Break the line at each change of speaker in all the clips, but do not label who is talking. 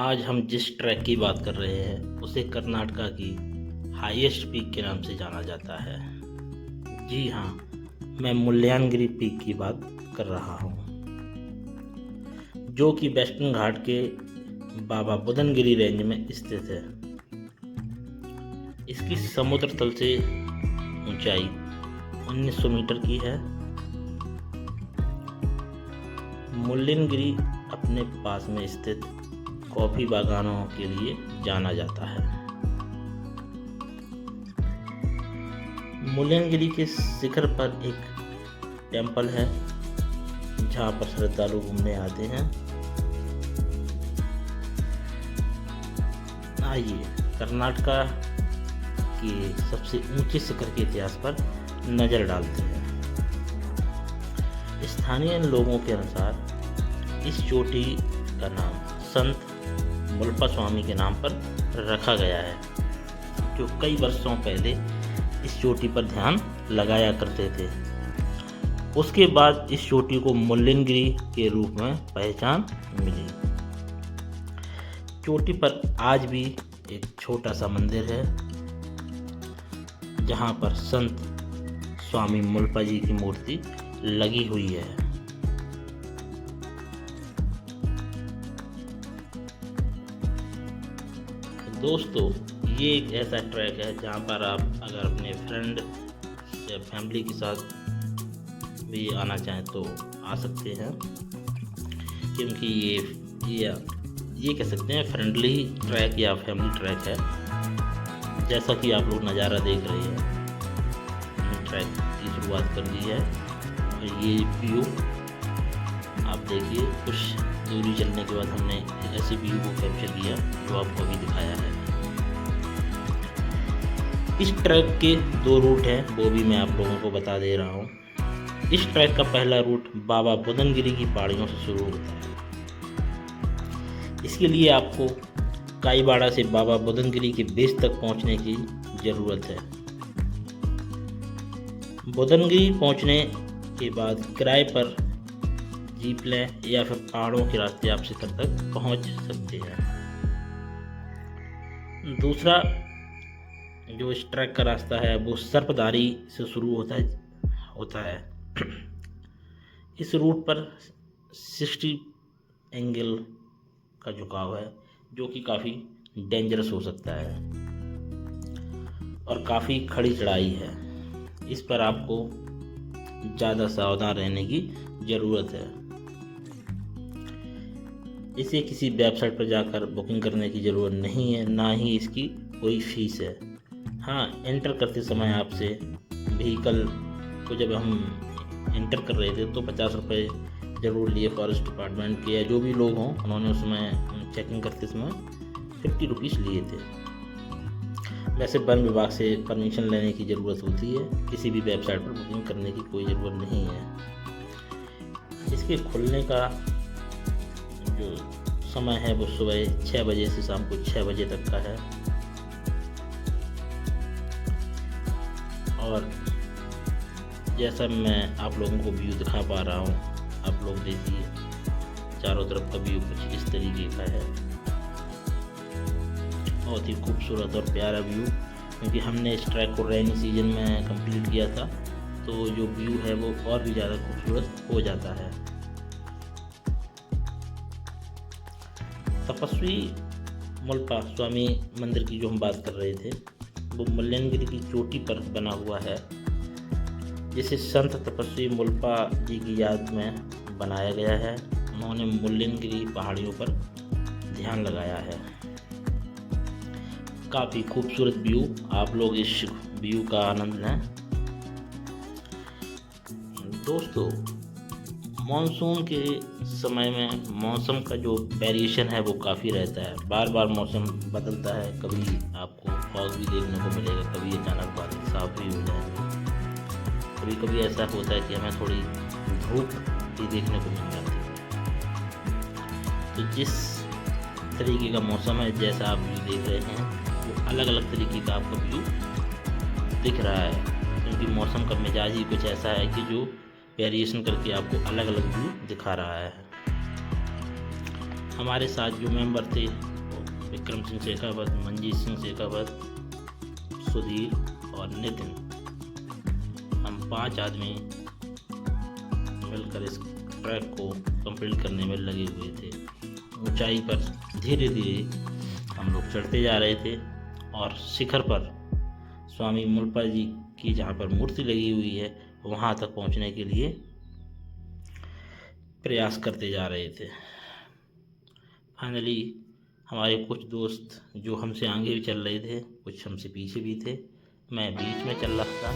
आज हम जिस ट्रैक की बात कर रहे हैं उसे कर्नाटका की हाईएस्ट पीक के नाम से जाना जाता है। जी हाँ, मैं मुल्यांगिरी पीक की बात कर रहा हूँ, जो कि वेस्टर्न घाट के बाबा बुदनगिरी रेंज में स्थित है। इसकी समुद्र तल से ऊंचाई 1900 मीटर की है। मुल्यांगिरी अपने पास में स्थित कॉफी बागानों के लिए जाना जाता है। मुल्यांगिरी के शिखर पर एक टेंपल है जहाँ पर श्रद्धालु घूमने आते हैं। आइए कर्नाटका के सबसे ऊंचे शिखर के इतिहास पर नजर डालते हैं। स्थानीय लोगों के अनुसार इस चोटी का नाम संत मुलपा स्वामी के नाम पर रखा गया है, जो कई वर्षों पहले इस चोटी पर ध्यान लगाया करते थे। उसके बाद इस चोटी को मुल्यांगिरी के रूप में पहचान मिली। चोटी पर आज भी एक छोटा सा मंदिर है जहाँ पर संत स्वामी मुलपा जी की मूर्ति लगी हुई है। दोस्तों, ये एक ऐसा ट्रैक है जहाँ पर आप अगर अपने फ्रेंड या फैमिली के साथ भी आना चाहें तो आ सकते हैं, क्योंकि ये कह सकते हैं फ्रेंडली ट्रैक या फैमिली ट्रैक है। जैसा कि आप लोग नज़ारा देख रहे हैं, हमने ट्रैक की शुरुआत कर दी है और ये व्यू आप देखिए। कुछ दूरी चलने के बाद हमने ऐसे व्यू को कैप्चर किया जो आपको अभी दिखाया है। इस ट्रैक के 2 रूट हैं, वो भी मैं आप लोगों को बता दे रहा हूँ। इस ट्रैक का पहला रूट बाबा बुदनगिरी की पहाड़ियों से शुरू होता है। इसके लिए आपको काईबाड़ा से बाबा बुदनगिरी के बेस तक पहुंचने की ज़रूरत है। बुदनगिरी पहुंचने के बाद किराए पर जीप लें या फिर पहाड़ों के रास्ते आप शिखर तक पहुंच सकते हैं। दूसरा जो इस ट्रैक का रास्ता है वो सर्पधारी से शुरू होता है। इस रूट पर 60 एंगल का झुकाव है, जो कि काफ़ी डेंजरस हो सकता है और काफ़ी खड़ी चढ़ाई है। इस पर आपको ज़्यादा सावधान रहने की ज़रूरत है। इसे किसी वेबसाइट पर जाकर बुकिंग करने की ज़रूरत नहीं है, ना ही इसकी कोई फीस है। हाँ, एंटर करते समय आपसे व्हीकल को जब हम एंटर कर रहे थे तो 50 रुपये ज़रूर लिए फॉरेस्ट डिपार्टमेंट के या जो भी लोग हों, उन्होंने उसमें चेकिंग करते समय 50 रुपीज़ लिए थे। वैसे वन विभाग से परमिशन लेने की ज़रूरत होती है, किसी भी वेबसाइट पर बुकिंग करने की कोई ज़रूरत नहीं है। इसके खुलने का जो समय है वो सुबह 6 बजे से शाम को 6 बजे तक का है। और जैसा मैं आप लोगों को व्यू दिखा पा रहा हूँ, आप लोग देखिए चारों तरफ का व्यू कुछ इस तरीके का है। बहुत ही खूबसूरत और प्यारा व्यू, क्योंकि हमने इस ट्रैक को रेनी सीजन में कंप्लीट किया था, तो जो व्यू है वो और भी ज़्यादा खूबसूरत हो जाता है। तपस्वी मुलपा स्वामी मंदिर की जो हम बात कर रहे थे, वो मुल्यांगिरी की चोटी पर बना हुआ है, जिसे संत तपस्वी मुलपा जी की याद में बनाया गया है। उन्होंने मुल्यांगिरी पहाड़ियों पर ध्यान लगाया है। काफ़ी खूबसूरत व्यू, आप लोग इस व्यू का आनंद लें। दोस्तों, मॉनसून के समय में मौसम का जो वेरिएशन है वो काफ़ी रहता है। बार बार मौसम बदलता है, कभी आपको फॉग भी देखने को मिलेगा, कभी अचानक बादल साफ भी हो जाएंगे, कभी कभी ऐसा होता है कि हमें थोड़ी धूप भी देखने को मिल जाती है। तो जिस तरीके का मौसम है, जैसा आप व्यू देख रहे हैं, वो अलग अलग तरीके का आपका व्यू दिख रहा है, क्योंकि मौसम का मिजाज ही कुछ ऐसा है कि जो वेरिएशन करके आपको अलग अलग व्यू दिखा रहा है। हमारे साथ जो मेंबर थे विक्रम सिंह शेखावत, मंजीत सिंह शेखावत, सुधीर और नितिन, हम 5 आदमी मिलकर इस ट्रैक को कंप्लीट करने में लगे हुए थे। ऊंचाई पर धीरे धीरे हम लोग चढ़ते जा रहे थे और शिखर पर स्वामी मूलपाल जी की जहाँ पर मूर्ति लगी हुई है वहाँ तक पहुँचने के लिए प्रयास करते जा रहे थे। फाइनली हमारे कुछ दोस्त जो हमसे आगे भी चल रहे थे, कुछ हमसे पीछे भी थे, मैं बीच में चल रहा था।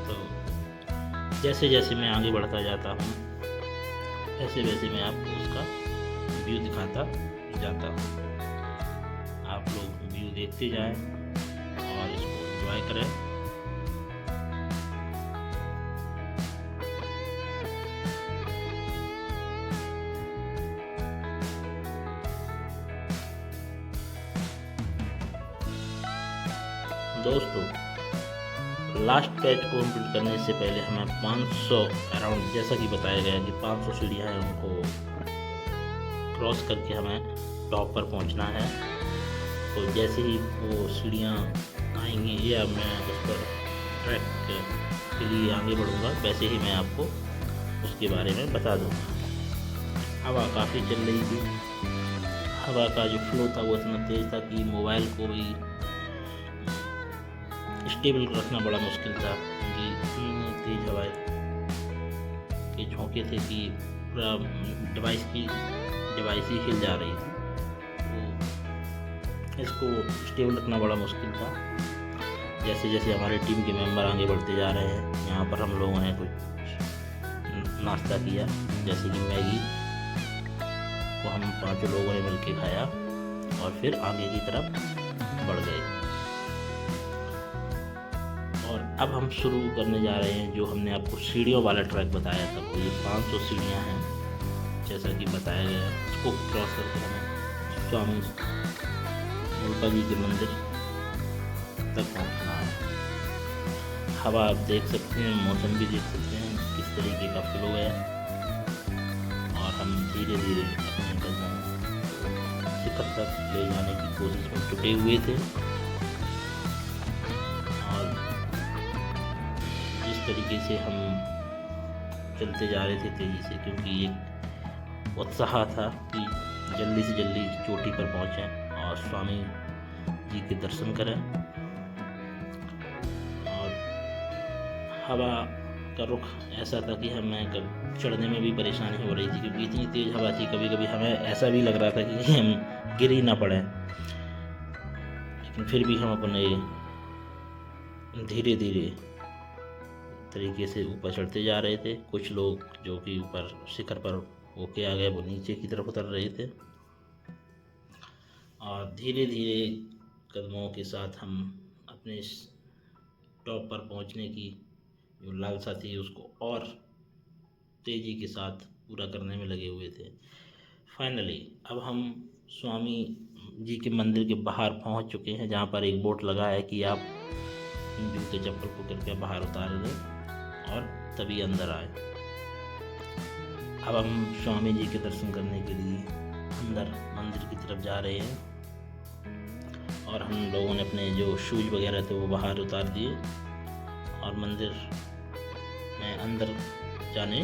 तो जैसे जैसे मैं आगे बढ़ता जाता हूँ वैसे वैसे मैं आपको उसका व्यू दिखाता जाता हूँ। आप लोग व्यू देखते जाएं और इसको एंजॉय करें। दोस्तों, लास्ट पैच को कंप्लीट करने से पहले हमें 500 अराउंड, जैसा कि बताया गया कि 500 सीढ़ियाँ हैं, उनको क्रॉस करके हमें टॉप पर पहुंचना है। तो जैसे ही वो सीढ़ियाँ आएंगी या मैं उस पर ट्रैक के लिए आगे बढ़ूँगा, वैसे ही मैं आपको उसके बारे में बता दूँगा। हवा काफ़ी चल रही थी। हवा का जो फ्लो था वो इतना तेज़ था कि मोबाइल को भी स्टेबल रखना बड़ा मुश्किल था, क्योंकि इतनी तेज़ हवाएं के झोंके थे कि पूरा डिवाइस ही हिल जा रही थी। तो इसको स्टेबल रखना बड़ा मुश्किल था। जैसे जैसे हमारे टीम के मेंबर आगे बढ़ते जा रहे हैं, यहाँ पर हम लोगों ने कुछ नाश्ता किया, जैसे कि मैगी को हम 5 लोगों ने मिलकर खाया और फिर आगे की तरफ बढ़ गए। और अब हम शुरू करने जा रहे हैं जो हमने आपको सीढ़ियों वाला ट्रैक बताया था। वो ये 500 सीढ़ियाँ हैं जैसा कि बताया गया है। उसको क्रॉस करके हमें स्वामी मूलपाल जी के मंदिर तक पहुँचना है। हवा आप देख सकते हैं, मौसम भी देख सकते हैं किस तरीके का फ्लो है। और हम धीरे धीरे अपने कदमों शिखर तक ले जाने की कोशिश में जुटे हुए थे। तरीके से हम चलते जा रहे थे तेज़ी से, क्योंकि एक उत्साह था कि जल्दी से जल्दी चोटी पर पहुँचें और स्वामी जी के दर्शन करें। और हवा का रुख ऐसा था कि हमें चढ़ने में भी परेशानी हो रही थी, क्योंकि इतनी तेज़ हवा थी। कभी कभी हमें ऐसा भी लग रहा था कि हम गिर ही ना पड़े, लेकिन फिर भी हम अपने धीरे धीरे तरीके से ऊपर चढ़ते जा रहे थे। कुछ लोग जो कि ऊपर शिखर पर होके आ गए, वो नीचे की तरफ उतर रहे थे। और धीरे धीरे कदमों के साथ हम अपने टॉप पर पहुंचने की जो लालसा थी उसको और तेज़ी के साथ पूरा करने में लगे हुए थे। फाइनली अब हम स्वामी जी के मंदिर के बाहर पहुंच चुके हैं, जहां पर एक बोर्ड लगा है कि आप जूते चप्पल को करके बाहर उतार दें और तभी अंदर आए। अब हम स्वामी जी के दर्शन करने के लिए अंदर मंदिर की तरफ जा रहे हैं। और हम लोगों ने अपने जो शूज वगैरह थे वो बाहर उतार दिए और मंदिर में अंदर जाने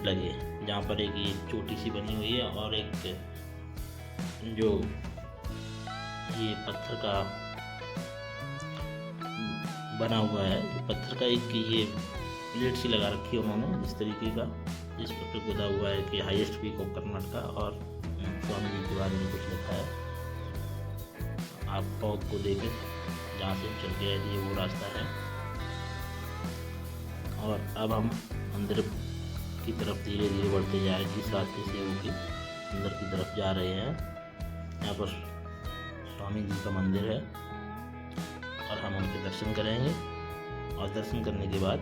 लगे, जहाँ पर एक ये छोटी सी बनी हुई है और एक जो ये पत्थर का बना हुआ है, पत्थर का एक ये प्लेट सी लगा रखी है उन्होंने इस तरीके का, जिस पर खुदा हुआ है कि हाईएस्ट पीक ऑफ कर्नाटका, और स्वामी जी के बारे में कुछ लिखा है। आप फॉग को देखें, जहाँ से चल के आए थे वो रास्ता है। और अब हम अंदर की तरफ धीरे धीरे बढ़ते जा रहे हैं, जिस रास्ते से वो कि अंदर की तरफ जा रहे हैं। यहाँ पर स्वामी जी का मंदिर है और हम उनके दर्शन करेंगे और दर्शन करने के बाद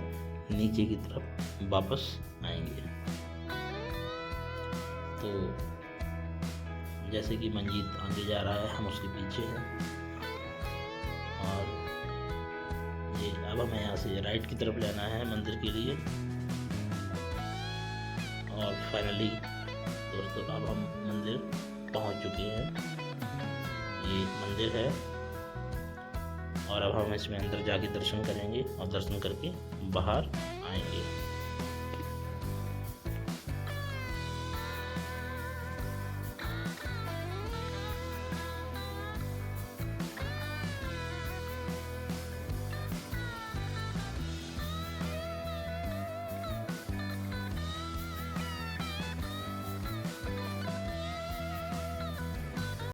नीचे की तरफ वापस आएंगे। तो जैसे कि मंजीत आगे जा रहा है, हम उसके पीछे हैं। और ये अब हमें यहाँ से राइट की तरफ लेना है मंदिर के लिए। और फाइनली दोस्तों अब हम मंदिर पहुँच चुके हैं। ये मंदिर है और अब हम इसमें अंदर जाके दर्शन करेंगे और दर्शन करके बाहर आएंगे।